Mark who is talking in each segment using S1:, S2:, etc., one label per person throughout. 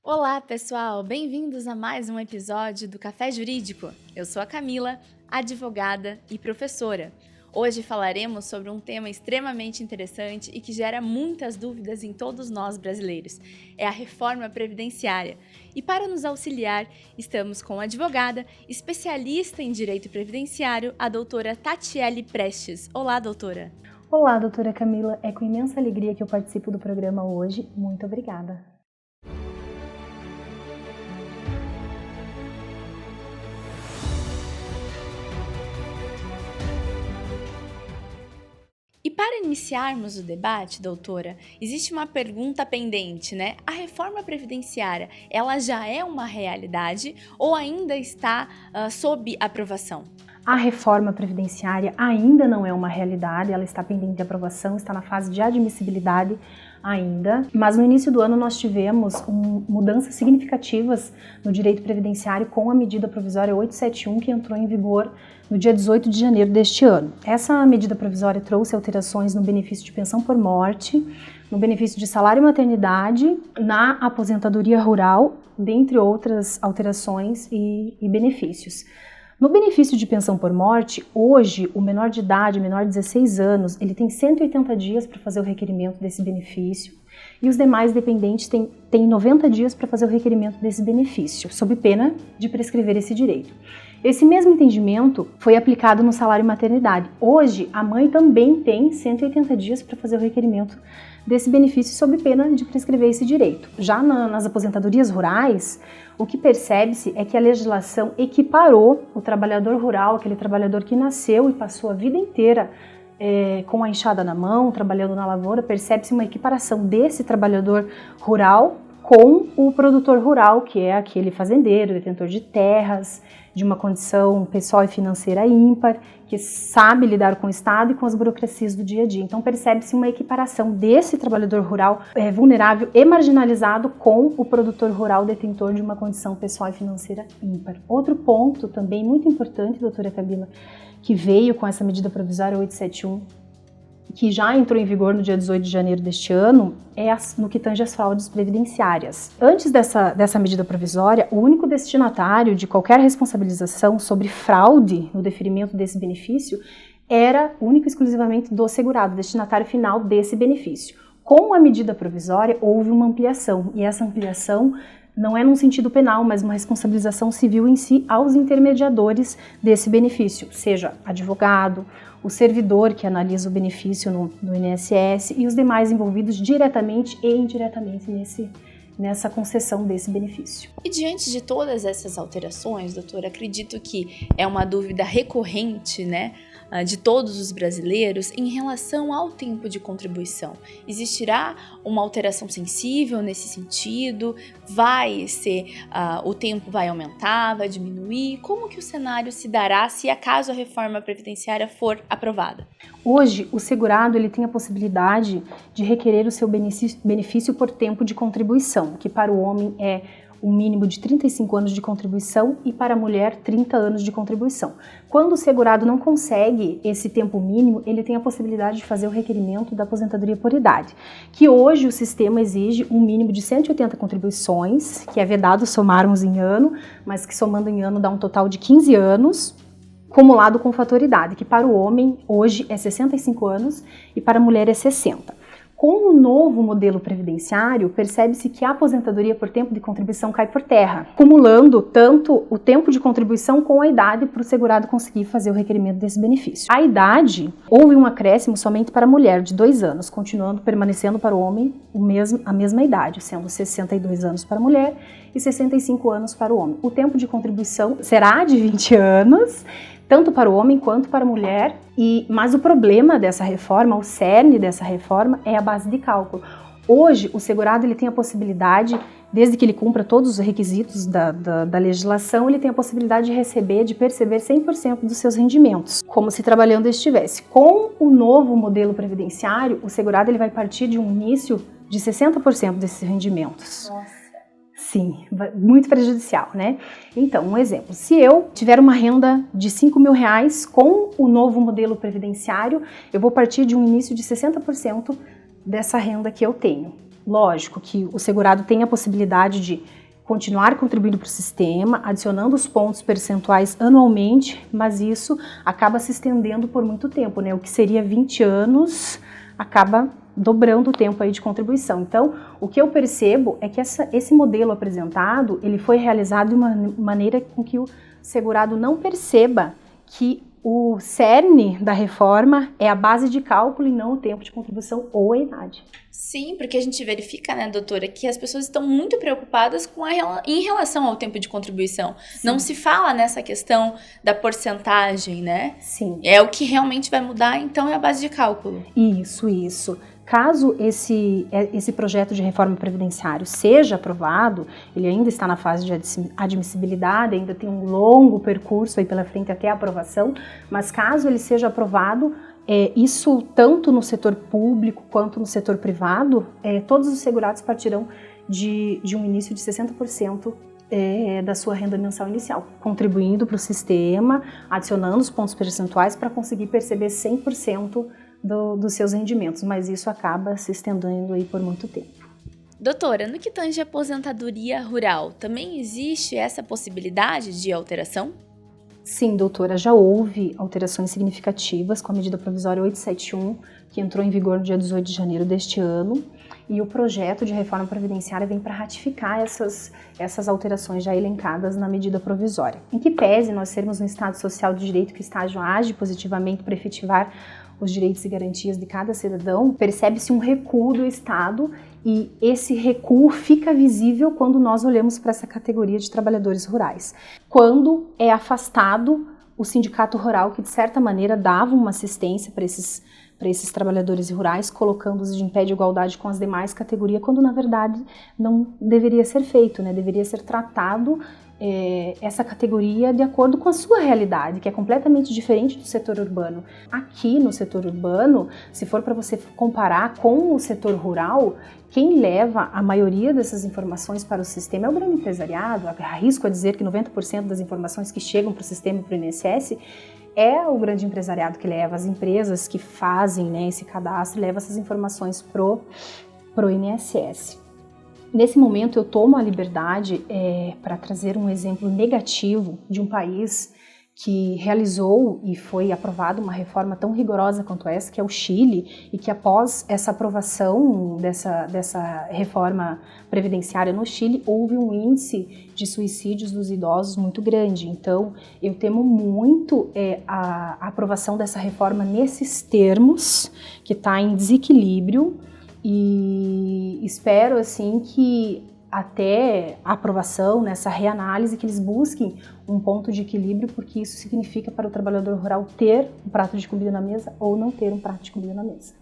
S1: Olá, pessoal! Bem-vindos a mais um episódio do Café Jurídico. Eu sou a Camila, advogada e professora. Hoje falaremos sobre um tema extremamente interessante e que gera muitas dúvidas em todos nós brasileiros. É a reforma previdenciária. E para nos auxiliar, estamos com a advogada, especialista em direito previdenciário, a doutora Tatiele Prestes. Olá, doutora!
S2: Olá, doutora Camila. É com imensa alegria que eu participo do programa hoje. Muito obrigada.
S1: E para iniciarmos o debate, doutora, existe uma pergunta pendente, né? A reforma previdenciária, ela já é uma realidade ou ainda está sob aprovação?
S2: A reforma previdenciária ainda não é uma realidade, ela está pendente de aprovação, está na fase de admissibilidade ainda, mas no início do ano nós tivemos mudanças significativas no direito previdenciário com a medida provisória 871 que entrou em vigor no dia 18 de janeiro deste ano. Essa medida provisória trouxe alterações no benefício de pensão por morte, no benefício de salário e maternidade, na aposentadoria rural, dentre outras alterações e benefícios. No benefício de pensão por morte, hoje o menor de idade, menor de 16 anos, ele tem 180 dias para fazer o requerimento desse benefício e os demais dependentes têm 90 dias para fazer o requerimento desse benefício, sob pena de prescrever esse direito. Esse mesmo entendimento foi aplicado no salário e maternidade. Hoje, a mãe também tem 180 dias para fazer o requerimento desse benefício sob pena de prescrever esse direito. Já nas aposentadorias rurais, o que percebe-se é que a legislação equiparou o trabalhador rural, aquele trabalhador que nasceu e passou a vida inteira com a enxada na mão, trabalhando na lavoura, percebe-se uma equiparação desse trabalhador rural com o produtor rural, que é aquele fazendeiro, detentor de terras, de uma condição pessoal e financeira ímpar, que sabe lidar com o Estado e com as burocracias do dia a dia. Então percebe-se uma equiparação desse trabalhador rural vulnerável e marginalizado com o produtor rural detentor de uma condição pessoal e financeira ímpar. Outro ponto também muito importante, doutora Camila, que veio com essa medida provisória 871, que já entrou em vigor no dia 18 de janeiro deste ano, é no que tange às fraudes previdenciárias. Antes dessa medida provisória, o único destinatário de qualquer responsabilização sobre fraude no deferimento desse benefício era único e exclusivamente do segurado, destinatário final desse benefício. Com a medida provisória, houve uma ampliação, e essa ampliação não é num sentido penal, mas uma responsabilização civil em si aos intermediadores desse benefício, seja advogado, o servidor que analisa o benefício no INSS e os demais envolvidos diretamente e indiretamente nessa concessão desse benefício.
S1: E diante de todas essas alterações, doutora, acredito que é uma dúvida recorrente, né, de todos os brasileiros em relação ao tempo de contribuição. Existirá uma alteração sensível nesse sentido? O tempo vai aumentar, vai diminuir? Como que o cenário se dará se acaso a reforma previdenciária for aprovada?
S2: Hoje, o segurado ele tem a possibilidade de requerer o seu benefício por tempo de contribuição, que para o homem é um mínimo de 35 anos de contribuição e para a mulher 30 anos de contribuição. Quando o segurado não consegue esse tempo mínimo, ele tem a possibilidade de fazer o requerimento da aposentadoria por idade, que hoje o sistema exige um mínimo de 180 contribuições, que é vedado somarmos em ano, mas que somando em ano dá um total de 15 anos, acumulado com fator idade, que para o homem hoje é 65 anos e para a mulher é 60. Com o novo modelo previdenciário, percebe-se que a aposentadoria por tempo de contribuição cai por terra, acumulando tanto o tempo de contribuição com a idade para o segurado conseguir fazer o requerimento desse benefício. A idade, houve um acréscimo somente para a mulher de 2 anos, permanecendo para o homem a mesma idade, sendo 62 anos para a mulher e 65 anos para o homem. O tempo de contribuição será de 20 anos, tanto para o homem quanto para a mulher, mas o problema dessa reforma, o cerne dessa reforma, é a base de cálculo. Hoje, o segurado ele tem a possibilidade, desde que ele cumpra todos os requisitos da legislação, ele tem a possibilidade de perceber 100% dos seus rendimentos, como se trabalhando estivesse. Com o novo modelo previdenciário, o segurado ele vai partir de um início de 60% desses rendimentos.
S1: Nossa.
S2: Sim, muito prejudicial, né? Então, um exemplo, se eu tiver uma renda de R$5.000 com o novo modelo previdenciário, eu vou partir de um início de 60% dessa renda que eu tenho. Lógico que o segurado tem a possibilidade de continuar contribuindo para o sistema, adicionando os pontos percentuais anualmente, mas isso acaba se estendendo por muito tempo, né? O que seria 20 anos acaba dobrando o tempo aí de contribuição. Então, o que eu percebo é que esse modelo apresentado, ele foi realizado de uma maneira com que o segurado não perceba que o cerne da reforma é a base de cálculo e não o tempo de contribuição ou a idade.
S1: Sim, porque a gente verifica, né, doutora, que as pessoas estão muito preocupadas em relação ao tempo de contribuição. Sim. Não se fala nessa questão da porcentagem, né?
S2: Sim.
S1: É o que realmente vai mudar, então é a base de cálculo.
S2: Isso. Caso esse projeto de reforma previdenciária seja aprovado, ele ainda está na fase de admissibilidade, ainda tem um longo percurso aí pela frente até a aprovação, mas caso ele seja aprovado, isso tanto no setor público quanto no setor privado, todos os segurados partirão de um início de 60% da sua renda mensal inicial, contribuindo para o sistema, adicionando os pontos percentuais para conseguir perceber 100% dos seus rendimentos, mas isso acaba se estendendo aí por muito tempo.
S1: Doutora, no que tange a aposentadoria rural, também existe essa possibilidade de alteração?
S2: Sim, doutora, já houve alterações significativas com a medida provisória 871, que entrou em vigor no dia 18 de janeiro deste ano, e o projeto de reforma previdenciária vem para ratificar essas alterações já elencadas na medida provisória. Em que pese nós sermos um Estado social de direito que o Estado age positivamente para efetivar os direitos e garantias de cada cidadão, percebe-se um recuo do Estado e esse recuo fica visível quando nós olhamos para essa categoria de trabalhadores rurais. Quando é afastado o sindicato rural, que de certa maneira dava uma assistência para esses trabalhadores rurais, colocando-os em pé de igualdade com as demais categorias, quando na verdade não deveria ser feito, né? Deveria ser tratado essa categoria de acordo com a sua realidade, que é completamente diferente do setor urbano. Aqui no setor urbano, se for para você comparar com o setor rural, quem leva a maioria dessas informações para o sistema é o grande empresariado. Arrisco a dizer que 90% das informações que chegam para o sistema e para o INSS é o grande empresariado que leva, as empresas que fazem, né, esse cadastro, levam essas informações pro INSS. Nesse momento eu tomo a liberdade para trazer um exemplo negativo de um país que realizou e foi aprovada uma reforma tão rigorosa quanto essa, que é o Chile, e que após essa aprovação dessa reforma previdenciária no Chile, houve um índice de suicídios dos idosos muito grande. Então, eu temo muito a aprovação dessa reforma nesses termos, que está em desequilíbrio, e espero assim que até a aprovação, nessa reanálise, que eles busquem um ponto de equilíbrio, porque isso significa para o trabalhador rural ter um prato de comida na mesa ou não ter um prato de comida na mesa.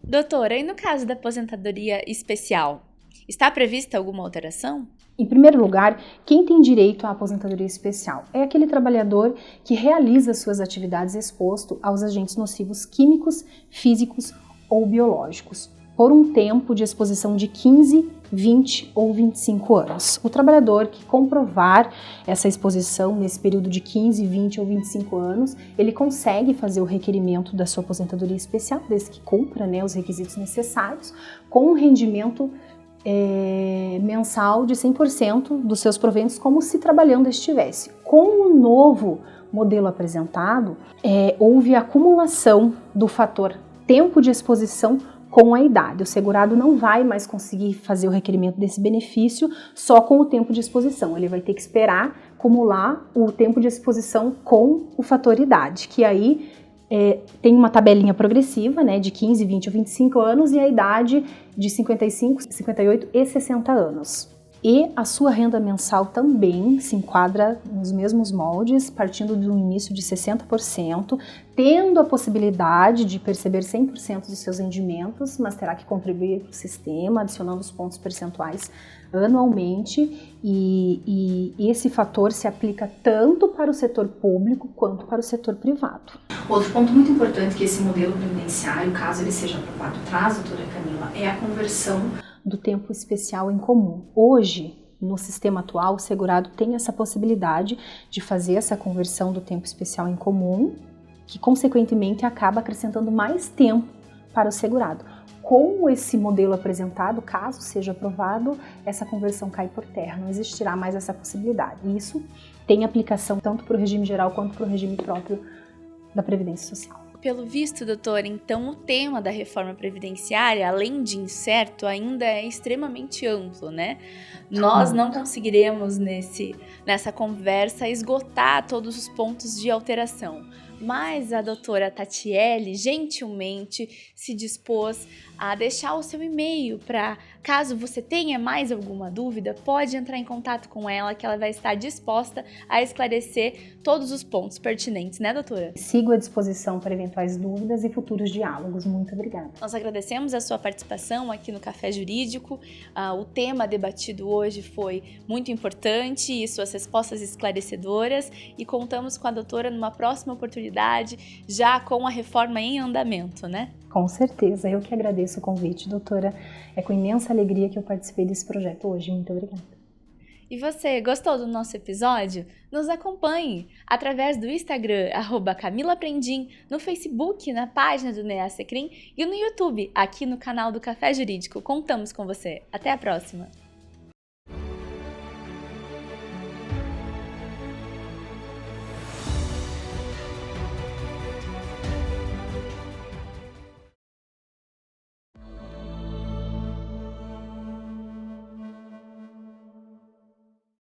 S1: Doutora, e no caso da aposentadoria especial, está prevista alguma alteração?
S2: Em primeiro lugar, quem tem direito à aposentadoria especial é aquele trabalhador que realiza suas atividades exposto aos agentes nocivos químicos, físicos ou biológicos, por um tempo de exposição de 15, 20 ou 25 anos. O trabalhador que comprovar essa exposição nesse período de 15, 20 ou 25 anos, ele consegue fazer o requerimento da sua aposentadoria especial, desde que cumpra, né, os requisitos necessários, com um rendimento mensal de 100% dos seus proventos, como se trabalhando estivesse. Com o novo modelo apresentado, houve acumulação do fator tempo de exposição com a idade. O segurado não vai mais conseguir fazer o requerimento desse benefício só com o tempo de exposição. Ele vai ter que esperar acumular o tempo de exposição com o fator idade, que aí tem uma tabelinha progressiva, né, de 15, 20 ou 25 anos e a idade de 55, 58 e 60 anos. E a sua renda mensal também se enquadra nos mesmos moldes, partindo de um início de 60%, tendo a possibilidade de perceber 100% dos seus rendimentos, mas terá que contribuir para o sistema, adicionando os pontos percentuais anualmente, e esse fator se aplica tanto para o setor público quanto para o setor privado. Outro ponto muito importante que esse modelo previdenciário, caso ele seja aprovado, traz, doutora Camila, é a conversão do tempo especial em comum. Hoje, no sistema atual, o segurado tem essa possibilidade de fazer essa conversão do tempo especial em comum, que consequentemente acaba acrescentando mais tempo para o segurado. com esse modelo apresentado, caso seja aprovado, essa conversão cai por terra, não existirá mais essa possibilidade. E isso tem aplicação tanto para o regime geral quanto para o regime próprio da Previdência Social.
S1: Pelo visto, doutora, então o tema da reforma previdenciária, além de incerto, ainda é extremamente amplo, né? Nós não conseguiremos nessa conversa esgotar todos os pontos de alteração, mas a doutora Tatiele gentilmente se dispôs a deixar o seu e-mail para, caso você tenha mais alguma dúvida, pode entrar em contato com ela, que ela vai estar disposta a esclarecer todos os pontos pertinentes, né, doutora?
S2: Sigo à disposição para eventuais dúvidas e futuros diálogos. Muito obrigada.
S1: Nós agradecemos a sua participação aqui no Café Jurídico. O tema debatido hoje foi muito importante e suas respostas esclarecedoras, e contamos com a doutora numa próxima oportunidade, já com a reforma em andamento, né?
S2: Com certeza, eu que agradeço o convite, doutora. É com imensa alegria que eu participei desse projeto hoje. Muito obrigada.
S1: E você, gostou do nosso episódio? Nos acompanhe através do Instagram, @CamilaPrendim, no Facebook, na página do NEASECRIM e no YouTube, aqui no canal do Café Jurídico. Contamos com você. Até a próxima!